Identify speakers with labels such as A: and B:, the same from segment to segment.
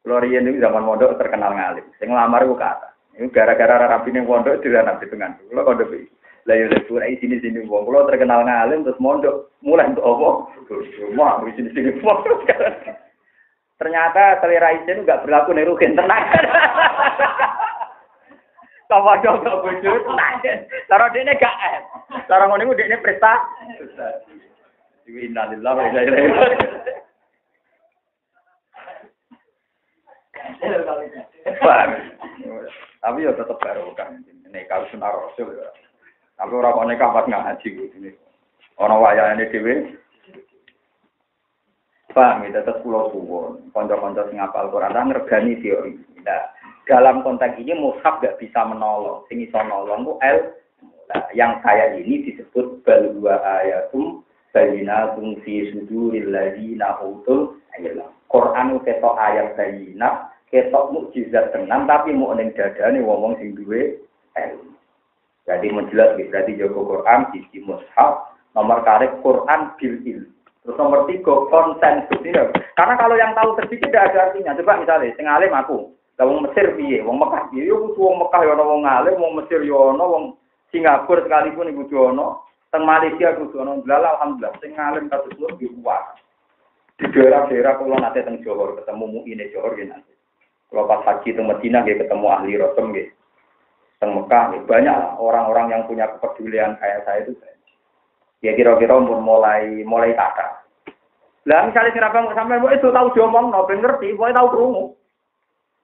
A: Kulo riyen niku zaman mondok terkenal ngalim. Sing nglamar iku kata. Iku gara-gara rapine pondok dilanang dengan. Kulo kok ndek. Lah yo lek ora sini wong kulo terkenal ngalim terus mondok. Mulai untuk apa? Semua di sini wong. Ternyata selera isin enggak berlaku nek rugen tenang. Sama dong gak bojo tenang. Cara dene gak es. Cara ngono iku dekne prestasi. Innalillahi wa inna ilaihi raji'un. Tapi ya tetap baru kan. Nikah sunnah Rasul ya. Tapi ora kok nikah pas ngaji gitu. Ana wayane dhewe. Paham ya, tetap kula suwun. Kanca-kanca sing hafal Quran lan ngregani teori. Nah, dalam konteks ini mushaf enggak bisa menolong. Sing iso nolong ku Nah, yang saya ini disebut bal wa ayatum bayyinatun fi suduril ladina utul ilm. Quran ketok ayat bayyinat, ketok mukjizat tenan tapi mau ning dadane wong sing duwe ilmu. Jadi menjelas berarti jaga Quran sisi mushaf, nomor karek Quran bil ilm. Terus nomor 3 konsensus ini. Karena kalau yang tahu sedikit tidak ada artinya. Coba misalnya sing alim aku, wong Mesir piye, wong Mekah piye, yo kudu wong Mekah yo ana wong alim, wong Mesir yo ana, wong Singapura sekalipun iku kudu ana, teng Malaysia kudu ana. Alhamdulillah sing alim kados kula yo kuat. Di daerah-daerah kula nate teng Johor ketemu muine Johor nggih nate. Kalau pas haji teng Madinah nggih ketemu ahli Rasul nggih. Teng Mekah nggih banyak lah orang-orang yang punya kepedulian kayak saya itu. Ya kira-kira mulai kata. Lah misalnya sing rabang sampean kok itu tahu diomongno ben ngerti, pokoke tahu krungu.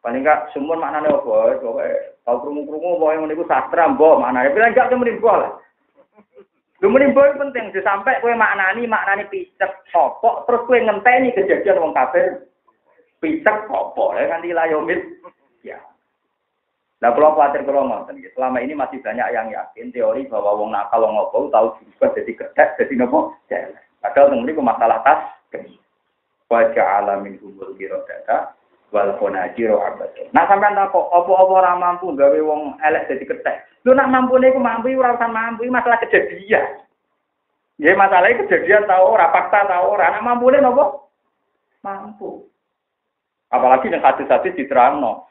A: Paling enggak sumun maknane apa? Pokoke tahu krungu-krungu pokoke ngono iku sastra mbok maknane. Bila enggak temeni mbok lah. Temeni mbok penting sampai kowe maknani picek sopok terus kowe ngenteni kejadian wong kafir. Picek sopok ya kanthi layomit. Ya. Nah, kalau khawatir kalau ngoten, selama ini masih banyak yang yakin teori bahwa wong nakal wong ngopo tahu berubah jadi kedek, jadi nopo jalan. Padahal ini masalah tas. Wajah alamin kubur birodata, walaupun ajiro abad. Nah, sampai kok apa-apa orang mampu gawe wong elek jadi kedek. Lu nak mampu nih, mampu urasan mampu masalah kejadian. Ya masalahnya kejadian tahu ora, fakta tahu ora. Nak mampu nih nopo? Mampu. Apalagi yang hadis-hadis diterangno.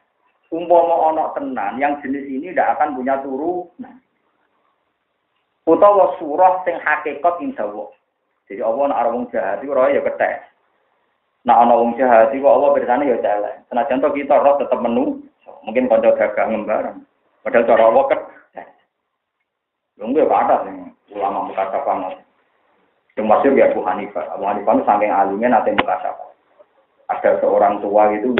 A: Umpama ana tenan yang jenis ini tidak akan punya turunan. Utawa surah sing hakikat indawa. Jadi Allah nek arep wong jahat iku ora ya kethek. Nek ana wong jahat iku Allah bersane ya jalan. Senajan to kita roh tetep menu, mungkin kanca dagang ngembarang. Padahal cara Allah kethek. Lho nggih ada sing ulama mukasafah. Sing masyhur ya Abu Hanifah. Abu Hanifah saking alime nate mukasafah. Ada seorang tua itu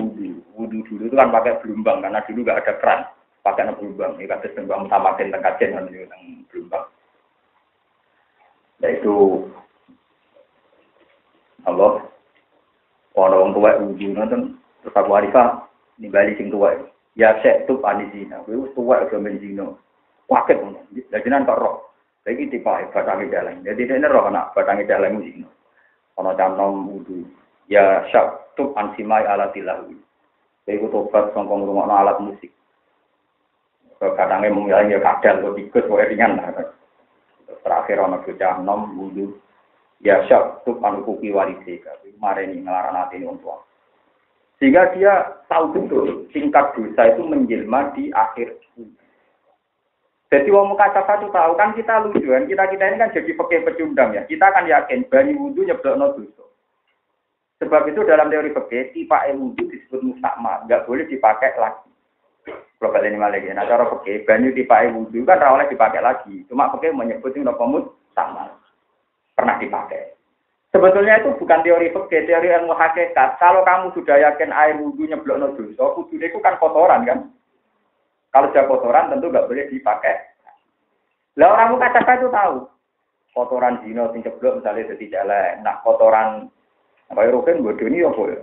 A: wudu dulu itu kan pakai gelombang karena dulu nggak ada keran, pakai gelombang. Ini kata gelombang sama dengan kajian kan yang gelombang. Yaitu Allah, orang tua wudu nonton terus Abu Hanifah nimbali sing tua. Ya saya tuh anisina, gue tua udah menzino, pakai pun. Jadi nanti roh, lagi tipe batang dalam. Jadi ini roh anak batang dalam zino. Kalau cantom wudu, ya syak tuh ansimai alatilahu. Iku tobat sangkong rumah alat musik. Kadangnya mengilang ya kadal, kok ikut, kok ringan lah. Terakhir orang bocah nom wudu. Ya syak tuh anukuki walisi. Kemarin ini ngelarang hati ini untuk. Sehingga dia tahu betul tingkat dosa itu menjelma di akhir. Jadi wong mukasafah itu tahu kan kita lucuan, kita ini kan jadi pakai pecundang ya. Kita kan yakin bani wudu nyeblokno dosa. Sebab itu dalam teori fikih tipe wudu disebut mustakmal, enggak boleh dipakai lagi. Global ini malah nah cara fikih banyu tipe wudu kan ora oleh dipakai lagi. Cuma fikih menyebut itu napa mustakmal. Pernah dipakai. Sebetulnya itu bukan teori fikih, teori ilmu hakikat. Kalau kamu sudah yakin air wudu nyeblokno dosa, wudune itu kan kotoran kan. Kalau sudah kotoran tentu enggak boleh dipakai. Lah orang mukasafah itu tahu. Kotoran zina sing ceblok misalnya dadi jelek, nah kotoran Kaya roken bodoh ini apa ya?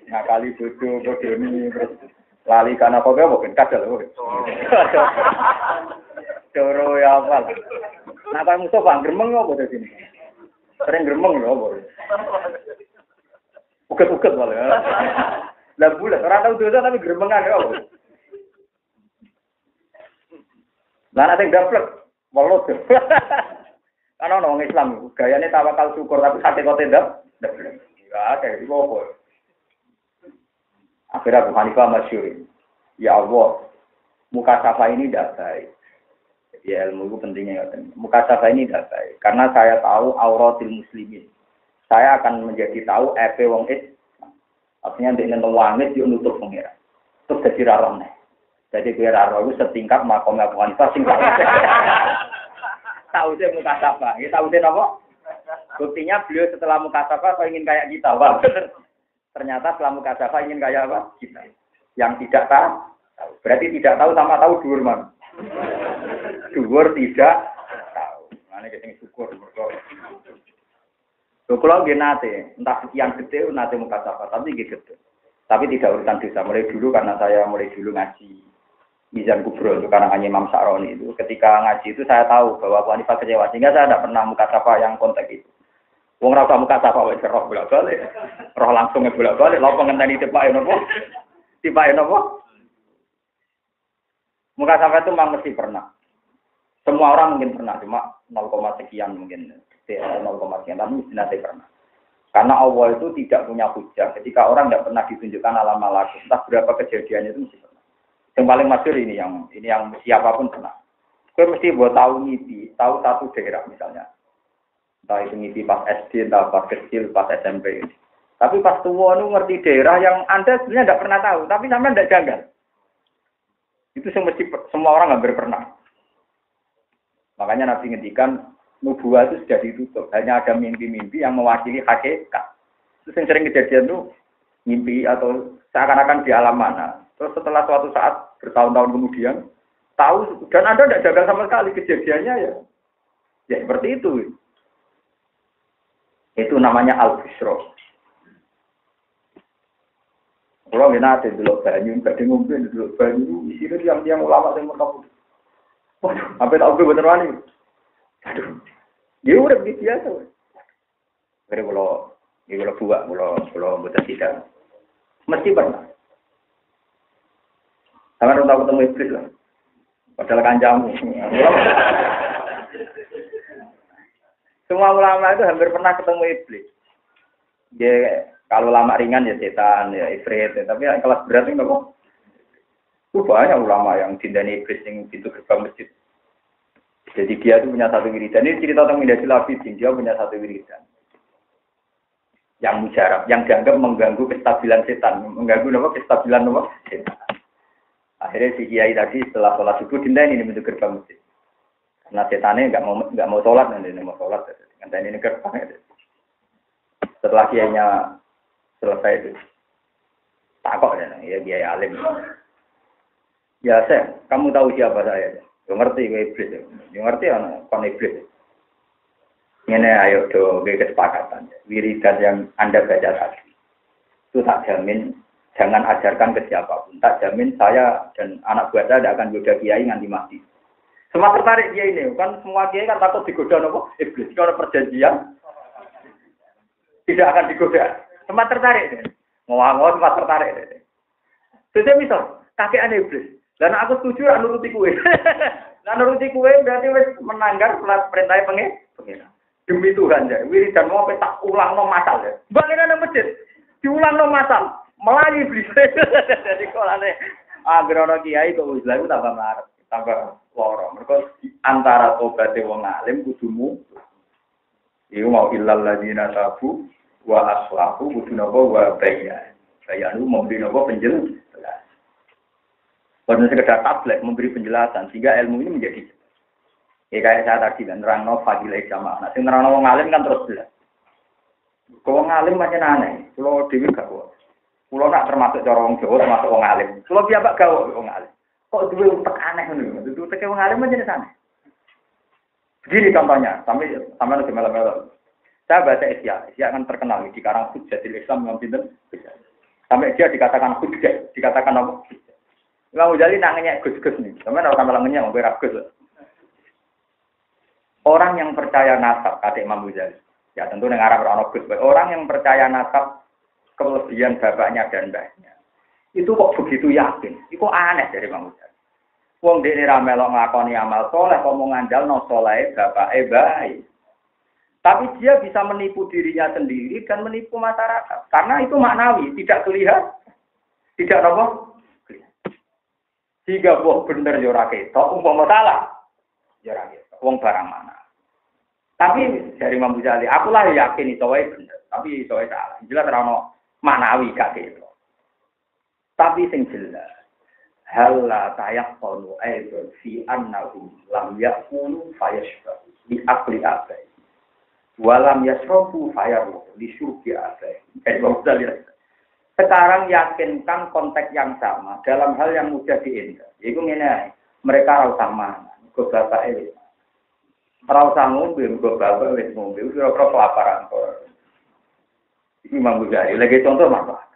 A: Nah kali bodoh ini terus lali karena apa kan kadal loh. Doro ya apa? Nah kalau musuh bang gremeng apa di sini? Sering gremeng loh apa? Uket malah. Lah bulat orang tahu dosa tapi gremengan ya apa? Lah nanti gaplek, walau tuh. Karena orang Islam gayanya tawakal syukur tapi hati kau tidak boleh. Ya kayak itu apa? Akhirnya Abu Hanifah masyhur. Ya Allah, mukasafah ini tidak baik. Ya ilmu itu pentingnya. Mukasafah ini tidak baik. Karena saya tahu auratil muslimin. Saya akan menjadi tahu epe wong it. Artinya untuk nyentuh wangit, dia nutup pengira. Terus jadi rarone. Jadi gue raro itu setingkat makom Abu Hanifah sing tahu. Tahu dia mukasafah. Ya, tahu dia apa? Buktinya beliau setelah mukasafah kok ingin kayak kita. Wah, bener. Ternyata setelah mukasafah ingin kayak apa? Kita. Yang tidak tahu. Berarti tidak tahu sama tahu dhuwur, Man. Dhuwur tidak tahu. Mane kita syukur mergo. Lho kula nggih nate, entah sekian gede nate mukasafah, tapi nggih gede. Tapi tidak urusan dosa. Mulai dulu karena saya mulai dulu ngaji Mizan Kubro itu karena Imam Sa'roni itu. Ketika ngaji itu saya tahu bahwa Abu Hanifah kecewa sehingga saya tidak pernah mukasafah yang konteks itu. Wong ora usah mukasafah wis roh bolak-balik. Roh langsung bolak-balik, lha ngenteni tepake napa? Tipake napa? Mukasafah itu memang mesti pernah. Semua orang mungkin pernah, cuma 0, sekian mungkin. 0, sekian, tapi mesti nanti pernah. Karena Allah itu tidak punya hujah. Ketika orang tidak pernah ditunjukkan alam malakus, entah berapa kejadiannya itu mesti pernah. Yang paling masyhur ini yang siapapun pernah. Gue mesti buat tahu ngipi, tahu satu daerah misalnya. Entah itu ngipi pas SD, entah pas kecil, pas SMP. Tapi pas tua itu ngerti daerah yang Anda sebenarnya tidak pernah tahu, tapi sampai tidak janggal. Itu semua orang hampir pernah. Makanya Nabi ngendikan nubuah itu sudah ditutup. Hanya ada mimpi-mimpi yang mewakili hakikat. Terus yang sering kejadian itu mimpi atau seakan-akan di alam mana. Terus setelah suatu saat bertahun-tahun kemudian tahu dan Anda tidak jaga sama sekali kejadiannya ya seperti itu. Itu namanya al-busra. Kalau nate dulu banyu, badhe ngombe dulu banyu, isine yang ulama sing mertau. Waduh, sampai tahu gue bener wani. Aduh. Dia udah biasa. Kira kalau buat, kalau buat tidak. Mesti pernah. Sama orang tahu ketemu iblis lah. Padahal kancamu. Semua ulama itu hampir pernah ketemu iblis. Dia kalau lama ringan ya setan, ya ifrit. Tapi yang kelas berat ini apa? Banyak ulama yang dindani iblis yang pintu gerbang masjid. Jadi dia itu punya satu wiridan. Ini cerita tentang Mindasil Abidin. Dia punya satu wiridan. Yang mujarab. Yang dianggap mengganggu kestabilan setan. Mengganggu apa? Kestabilan apa? Setan. Akhirnya si kiai tadi setelah sholat subuh dindani ini pintu gerbang masjid. Karena setannya nggak mau sholat. Nanti mau sholat. Nanti ini gerbang. Setelah kiainya selesai itu. Takok ya kiai alim. Ya saya, kamu tahu siapa saya? Yo ngerti kowe iblis. Yo ngerti ana kon iblis. Ngene ayo do kesepakatan. Wiridan yang Anda baca tadi. Itu tak jamin jangan ajarkan ke siapapun. Tak jamin saya dan anak buah saya tidak akan goda kiai nganti mati. Semua tertarik dia ini, kan semua kiai kan takut digoda nopo iblis. Kalau perjanjian tidak akan digoda. Semua tertarik. Ngomong semua tertarik. Jadi misal kakek aneh iblis. Dan aku setuju lah nuruti kue. Nah nuruti kue berarti wis menanggar perintah pengen. Demi Tuhan ya. Wiridan mau tak ulang no masal ya. Balik nang masjid. Diulang no masal. Melayu iblis. Jadi kolane agrono kiai kok wis lha tambah marep, tambah loro. Mergo antara tobaté wong alim kudumu. Iku mau illal ladina tabu wa aslahu kudu napa wa bayan. Bayan itu memberi napa penjelasan. Karena sekedar tablet memberi penjelasan sehingga ilmu ini menjadi kayak saya tadi dan nerangno fadilah jamaah. Nah, sing nerangno wong alim kan terus jelas. Kalau wong alim macam aneh, kalau dhewe gak kuat. Kalau nak termasuk cara wong Jawa termasuk wong alim. Kalau piyambak gawe wong alim. Kok duwe utek aneh ngono. Duwe utek wong alim macam aneh. Begini contohnya, sampai nanti malam-malam. Saya baca Isya kan terkenal di karang Hujjatul Islam yang pinter. Sampai dia dikatakan hujjah, dikatakan apa? Imam Ghazali nangenya gus-gus nih. Sampeyan ora tambah nangenya wong gus. Orang yang percaya nasab kata Imam Ghazali. Ya tentu ning Arab ora ono gus. Orang yang percaya nasab kelebihan bapaknya dan mbahnya. Itu kok begitu yakin? Itu aneh dari Imam Ghazali. Wong dene ra melok nglakoni amal saleh kok mau ngandalno saleh bapake bae. Tapi dia bisa menipu dirinya sendiri dan menipu masyarakat. Karena itu maknawi, tidak kelihatan. Tidak apa? Jika wong bener yo ora ketok, umpama salah yo ora ketok. Wong barang mana. Tapi dari Imam Ghazali, aku lah yakin itu wae bener, tapi itu wae salah. Jelas ora ono manawi gak ketok. Tapi sing jelas hal la tayaqqulu aidan fi annahu lam yaqulu fayashfa li aqli abai. Walam yasrofu fayaru li syurbi abai. Imam Ghazali. Sekarang yakinkan konteks yang sama dalam hal yang mudah diindah. Yaitu ngene, mereka ora usah mangan, go bapake wis. Ora usah ngombe, go bapake wis ngombe, kira-kira kelaparan kok. Iki Imam Ghazali, lagi contoh apa?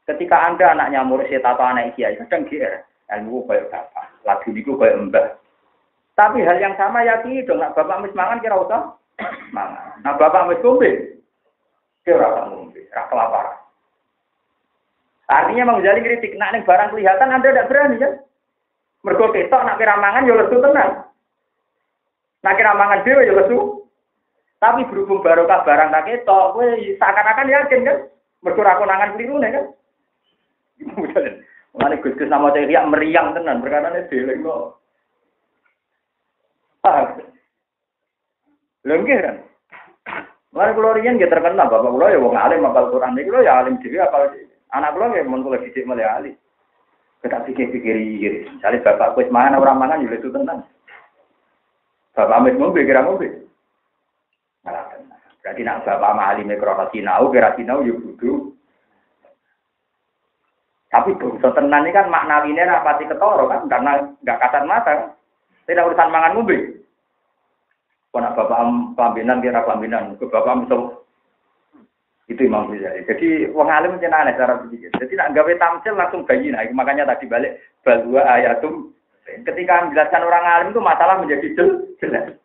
A: Ketika Anda anaknya mursyid atau anak kiai, kadang GR, ilmu koyo bapak, lagu niku koyo mbah. Tapi hal yang sama yakini dong, nak bapak wis mangan kira usah mangan. Nah bapak wis ngombe, kira ora ngombe, ora kelaparan. Artinya Mang Ghazali kritik, nak ning barang kelihatan Anda tidak berani kan? Mergo ketok nak kira mangan ya lesu tenan. Nak kira mangan dhewe ya lesu. Tapi berhubung barokah barang tak ketok, kowe seakan-akan yakin kan? Mergo ra konangan klirune kan? Mulane Gus nama riak meriang tenan perkarane delengno. Lho nggih kan? Mulane kula riyen nggih terkenal bapak kula ya wong alim apal Quran niku lho ya alim dhewe apal anak kula nggih mun kula dhisik mulai alim. Kita pikir-pikir, misalnya bapak wis mangan ora mangan yo itu tenan. Bapak wis ngombe kira ngombe. Malah tenan. Berarti nak bapak alime krana sinau, kira sinau yo kudu. Tapi bangsa tenan ini kan maknawine ra pati ketara kan karena enggak kasat mata. Tidak urusan mangan ngombe. Kok nak bapak pambenan kira pambenan, ke bapak mesti itu Imam Ghazali. Jadi wong alim jenenge cara berpikir. Jadi nak gawe tamsil langsung bayi. Nah, makanya tadi balik bahwa ayatum ketika menjelaskan orang alim itu masalah menjadi jelas.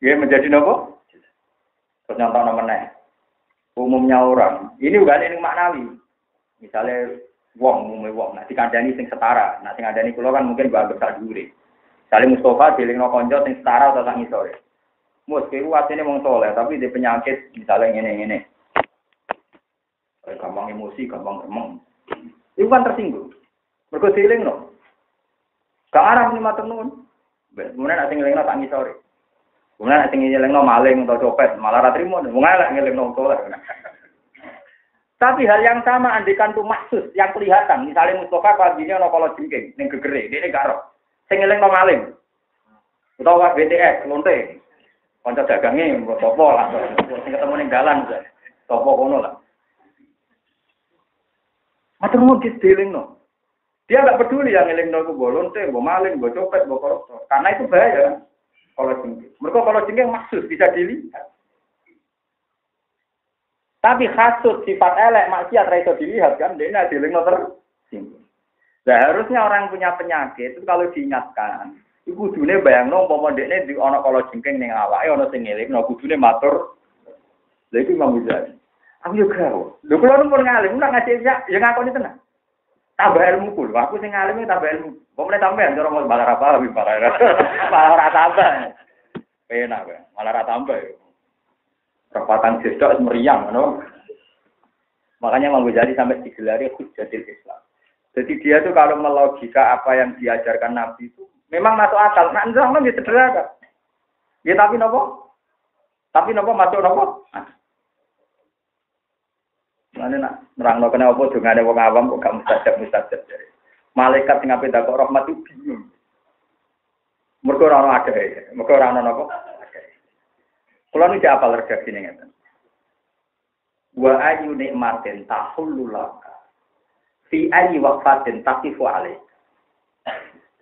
A: Ya menjadi nopo? Terus nyontok meneh. Umumnya orang, ini bukan ini maknawi. Misalnya umumnya wong, nah dikandani sing setara. Nah sing kandani kula kan mungkin mbak besar dhuwure. Misalnya Mustafa dilingno kanca sing setara atau sak ngisore. Mus kuwi atine wong saleh tapi dia penyakit misalnya ngene-ngene. Gampang emosi, gampang remeng. Itu kan tersinggung. Mergo dilingno. Gak arah muni matur nuwun. Kemudian nek sing ngelingno tak ngisore. Kemudian nek sing ngelingno maling atau copet, malah ra trimo. Wong elek ngelingno saleh. Tapi hal yang sama andikan tuh maksus yang kelihatan. Misalnya Mustafa pagine ana kala jengking ning gegere, dene gak ro. Sing ngelingno maling. Utawa BTS lonte. Kanca dagange sapa lah. Sing ketemu ning dalan. Sapa kono lah. Matur nuwun didelingno. Dia enggak peduli yang ngelingno ku bolonte, mbok maling, mbok copet, mbok koruptor. Karena itu bahaya kan. Kalau jengking. Mergo kalau jengking maksus bisa dilihat. Tapi khasut sifat elek maksiat ra iso dilihat kan, dene dilingno tersinggung. Nah, harusnya orang punya penyakit itu kalau diingatkan, iku kudune bayangno umpama dekne di ana kala jengking ning awake ana sing ngelingno kudune matur. Lha iku Imam Ghazali. Aku yo gawe. Lho kula pun ngalim, nak ngaji ya ngakoni tenan. Tambah ilmu ku, aku sing ngalim tambah ilmu. Kok meneh tambahan cara malah apa lebih parah. Malah ora tambah. Penak wae, malah ora tambah yo. Perapatan sesuk meriang ngono. Makanya Imam Ghazali sampai digelari Hujjatul Islam. Jadi dia tuh kalau melogika apa yang diajarkan Nabi itu memang masuk akal. Nah, enggak kan sederhana. Ya tapi nopo? Tapi nopo masuk nopo? Mane nak nerangno kena apa dongane wong awam kok gak mustajab jare. Malaikat sing ape ndak kok rahmat itu bingung. Mergo ora ana adae. Mergo ora ana napa? Kula niki apal redaksine ngeten. Wa ayu nikmatin tahullu laka. Fi ayi waqfatin taqifu alaik.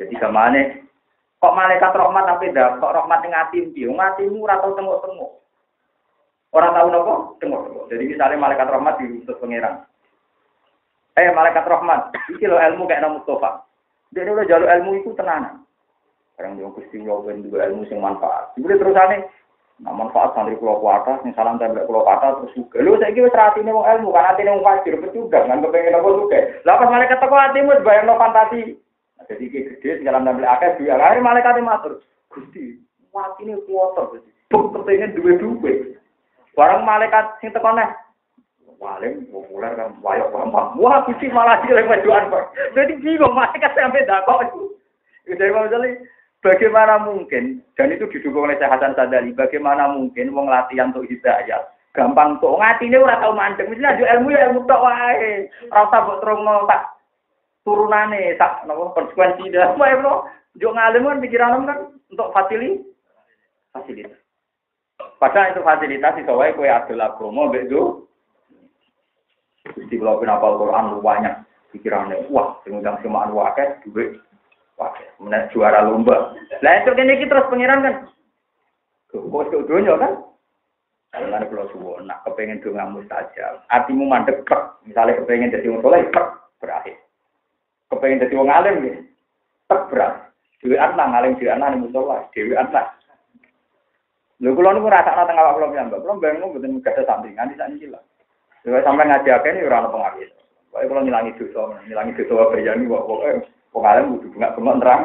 A: Jadi kamane kok malaikat rahmat tapi ndak kok rahmat ning ati piye? Atimu ora tau tengok-tengok. Orang tahu nopo, tengok. Jadi misalnya malaikat rahmat diutus pangeran. Malaikat rahmat, iki lho ilmu kayak Nabi Mustafa. Dia udah jalur ilmu itu tenanan. Sekarang dia Gusti nyobain juga ilmu sing manfaat. Dibeli terusane, nah manfaat santri kula kuwata, sing salam tembak kula kata terus juga. Lho saiki wis ratine wong ilmu, kan atine wong fajir pecundang, kan kepengin apa juga. Lah pas malaikat teko atimu wis bayangno fantasi. Nah, jadi iki gede sing salam tembak akeh duwe. Akhire malaikat matur, Gusti, watine kuwata Gusti. Kok kepengin duwe-duwe. Barang malaikat sing teko neh. Walim populer kan wayok gampang. Wah, kuci malah cilik wedoan kok. Jadi bingung masih kan sampai dakok itu. Dari misalnya bagaimana mungkin dan itu didukung oleh Syekh Hasan Sadali, bagaimana mungkin wong latihan untuk hidayah gampang kok ngatine ora tau mandeg. Mesti aja ilmu ya ilmu tok wae. Ora usah mbok terungno tak turunane tak napa konsekuensi dah. Wae lho, yo ngalim kan pikiran kan untuk fasilitas. Padahal itu fasilitas iso wae kowe adol agama mbek yo. Gusti kula kenapa Al-Qur'an lu banyak pikirane. Wah, sing undang semaan wae duwe. Wah, menek juara lomba. Lah itu kene iki terus pangeran kan. Kok donya kan? Lan kula suwun nak kepengin donga mustajab. Atimu mandeg pek, misale kepengin dadi wong saleh pek berakhir. Kepengin dadi wong alim nggih. Pek berakhir. Dhewean nang alim dhewean nang musala, dhewean lah. Lho kula niku rasakno teng awak kula piyambak. Kula mbangun mboten gadah sampingan di sakniki lho. Lha sampe ngajake ora ono pengaruh. Pokoke kula ngilangi dosa wabayani pokoke wong alim kudu bengak-bengok nerang.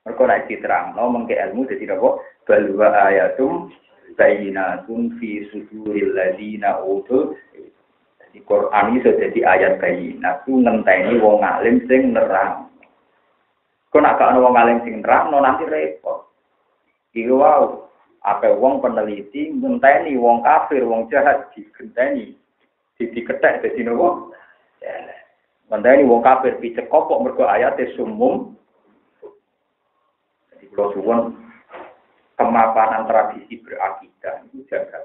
A: Mergo nek diterangno mengke ilmu dadi apa? Balwa ayatum bayyinatun fi suduril ladina utul. Di Quran iki dadi ayat bayyinat ku ngenteni wong alim sing nerang. Kok nek gak ono wong alim sing nerangno nanti repot. Iku wae apa wong peneliti ngenteni wong kafir, wong jahat digenteni, dikethek dadi nopo? Ngenteni wong kafir picekok kok mergo ayate sumum. Jadi kalau suwon kemapanan tradisi berakidah itu jaga.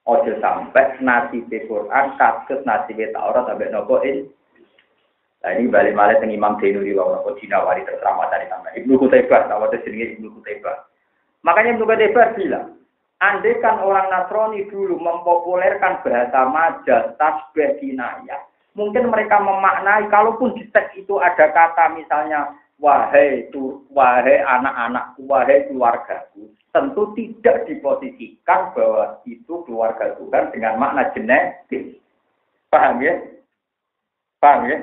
A: Ojo sampai nasib Quran kados nasib Taurat sampai nopo ini. Nah ini balik-balik dengan Imam Zainuri wa nopo Jinawari terserah matane sampai Ibnu Qutaibah, tahu jenenge Ibnu Qutaibah. Makanya Ibnu Qutaibah bilang, andai kan orang Nasrani dulu mempopulerkan bahasa majaz, tasbih, kinayah, mungkin mereka memaknai, kalaupun di teks itu ada kata misalnya, wahai anak-anakku, wahai keluargaku, tentu tidak diposisikan bahwa itu keluarga Tuhan dengan makna genetik. Paham ya? Paham ya?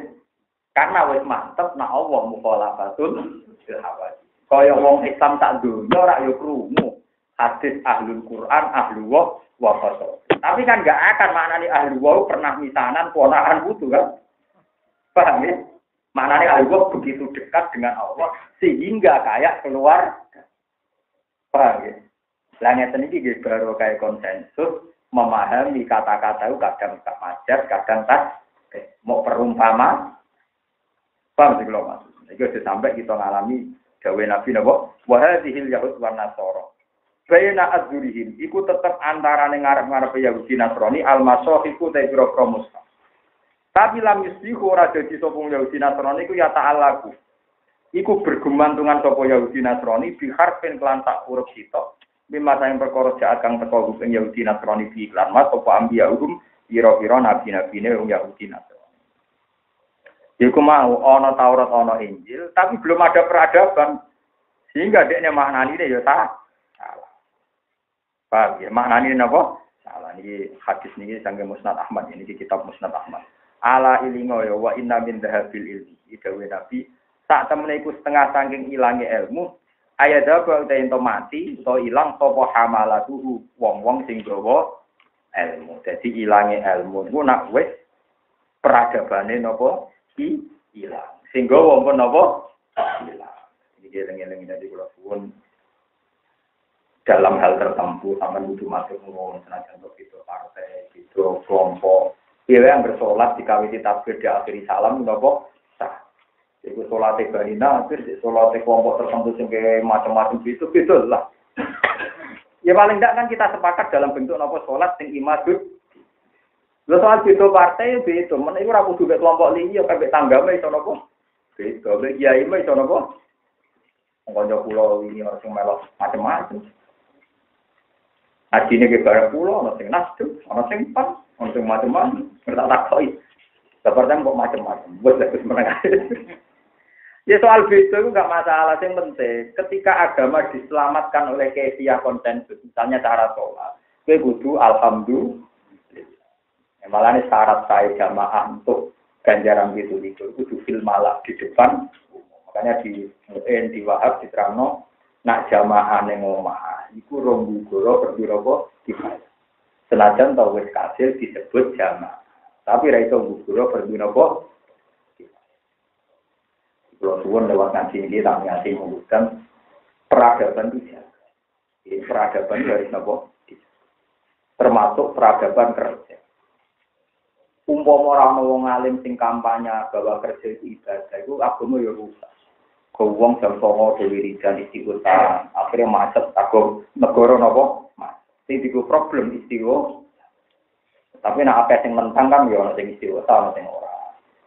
A: Karena wis mantep, na Allah mukhalafatul bilhawadi. Kaya wong Islam tak dunya ora yo krungu hadis ahlul Quran, ahlu wa qasas. Tapi kan enggak akan maknane ahlu wa pernah misanan ponakan putu kan. Paham ya? Maknane ahlu wa begitu dekat dengan Allah sehingga kayak keluar. Paham ya? Lah ngeten iki nggih baru kayak konsensus memahami kata-kata itu kadang tak majas, kadang tak mau perumpama. Paham sih kalau maksud. Iki sudah sampai kita ngalami dawe Nabi napa wa hadhil yahud wan nasara bayna adzurihim iku tetep antarane ngarep-ngarep Yahudi Nasrani al-masahiku ta biro mushaf tapi lam yusbihu ora dadi sapa Yahudi Nasrani iku ya ta'alaku iku bergemantungan sapa Yahudi Nasrani bi harfin kelan tak huruf sitok mimasa yang perkara jaat kang teko ing Yahudi Nasrani bi iklan mas apa ambiyahum pira-pira nabi-nabine wong Yahudi Nasrani. Iku mau ana Taurat ana Injil, tapi belum ada peradaban. Sehingga dekne maknane ya salah. Paham ya? Maknane napa? Salah niki hadis niki sange Musnad Ahmad ini di kitab Musnad Ahmad. Ala ilingo ya wa inna min dhahabil ilmi. Dawe Nabi, sak temene iku setengah saking ilange ilmu, ayat apa ento mati utawa ilang sapa hamalatuhu wong-wong sing gawa ilmu. Dadi ilange ilmu iku nak wis peradabane napa? Hilang. Sehingga wong pun napa? Hilang. Iki eling-eling dadi kula suwun dalam hal tertentu sampean kudu masuk ngono senajan untuk itu partai, itu kelompok. Dia yang bersolat dikawiti takbir di akhir salam napa? Sah. Iku salate barina akhir salate kelompok tertentu sing macam-macam itu betul lah. Ya paling tidak kan kita sepakat dalam bentuk napa salat sing imadud. Lha soal itu partai itu, men iku ora kudu mek kelompok liya kabeh tanggame iso napa? Beda mek kiai mah iso napa? Kanca kula ini ora sing melok macam-macam. Adine ke bareng kula ana sing nasdem, ana sing pan, ana sing macam-macam. Tak takoki. Seperti kok macam-macam. Wis menengah. Ya soal beda itu enggak masalah, yang penting ketika agama diselamatkan oleh kefiah konsensus, misalnya cara sholat, kowe kudu alhamdulillah. Malah ini syarat saya jamaah untuk ganjaran gitu kudu fil malah di depan. Makanya di Wahab di Terangno nak jamaah ning omah iku rombu goro berdua kifayah. Senajan tau wis kasil disebut jamaah. Tapi ra iso guguro berdina apa? Kalau suwon lewat ngaji ini tak ngasih mengundang peradaban itu. Jadi peradaban dari apa? Termasuk peradaban kerja. Umpama ora ana wong alim sing kampanye bahwa kerja itu ibadah, itu agama ya rusak. Kau wong jam 09.00 dhewe wiridan istighosah, akhirnya macet aku negara napa? Sing digo problem istighosah. Tapi nek akeh sing mentang kan ya ana sing istighosah ana sing ora.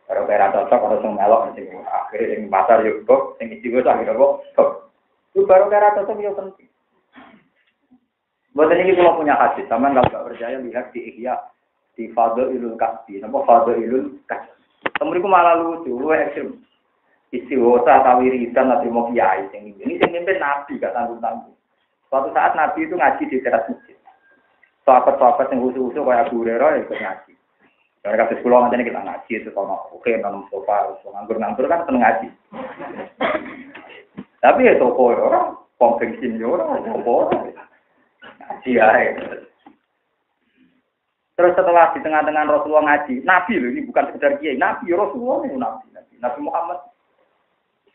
A: Karo kira cocok ana sing melok sing akhire sing pasar yo kok sing istighosah kira kok. Itu baru kira cocok yo penting. Buat ini kalau punya hadis, sama kalau nggak percaya lihat di Ihya di Fadhailul Kasbi, nama Fadhailul Kasbi. Kemudian malah lucu, lu ekstrim. Istighosah tawiridan nanti mau kiai yang ini mimpin Nabi gak tanggung-tanggung. Suatu saat Nabi itu ngaji di teras masjid. Sahabat-sahabat yang khusus-khusus kayak Abu Hurairah ikut ngaji. Dari kasus pulau nanti kita ngaji itu sama oke nanam sofa, nganggur-nganggur kan seneng ngaji. Tapi ya toko orang, pengbensin orang, toko orang. Ngaji ya. Terus setelah di tengah-tengah Rasulullah ngaji, Nabi loh ini bukan sekedar kiai, Nabi Rasulullah ini Nabi Muhammad.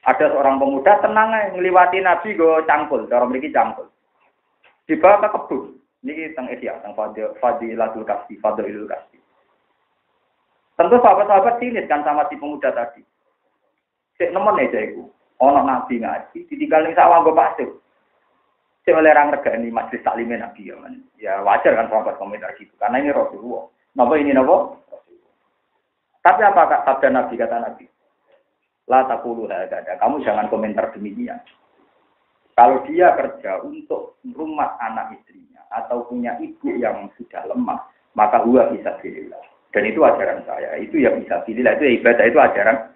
A: Ada seorang pemuda tenang aja ngliwati Nabi go cangkul, cara mriki cangkul. Dibawa ke kebun. Niki teng Ihya, teng Fadilatul Kasbi, Fadilul Kasbi. Tentu sahabat-sahabat sinis kan sama si pemuda tadi. Sik nemen aja iku. Ana Nabi ngaji, ditinggal ning sawah nggo pasir. Sik oleh orang regani majelis taklime Nabi ya, man. Ya wajar kan sahabat komentar gitu. Karena ini Rasulullah. Napa ini napa? Rasulullah. Tapi apa sabda Nabi kata Nabi? La taqulu hadza. Kamu jangan komentar demikian. Kalau dia kerja untuk rumah anak istrinya atau punya ibu yang sudah lemah, maka huwa bisa bilillah. Dan itu ajaran saya. Itu ya bisa bilillah, itu ibadah, itu ajaran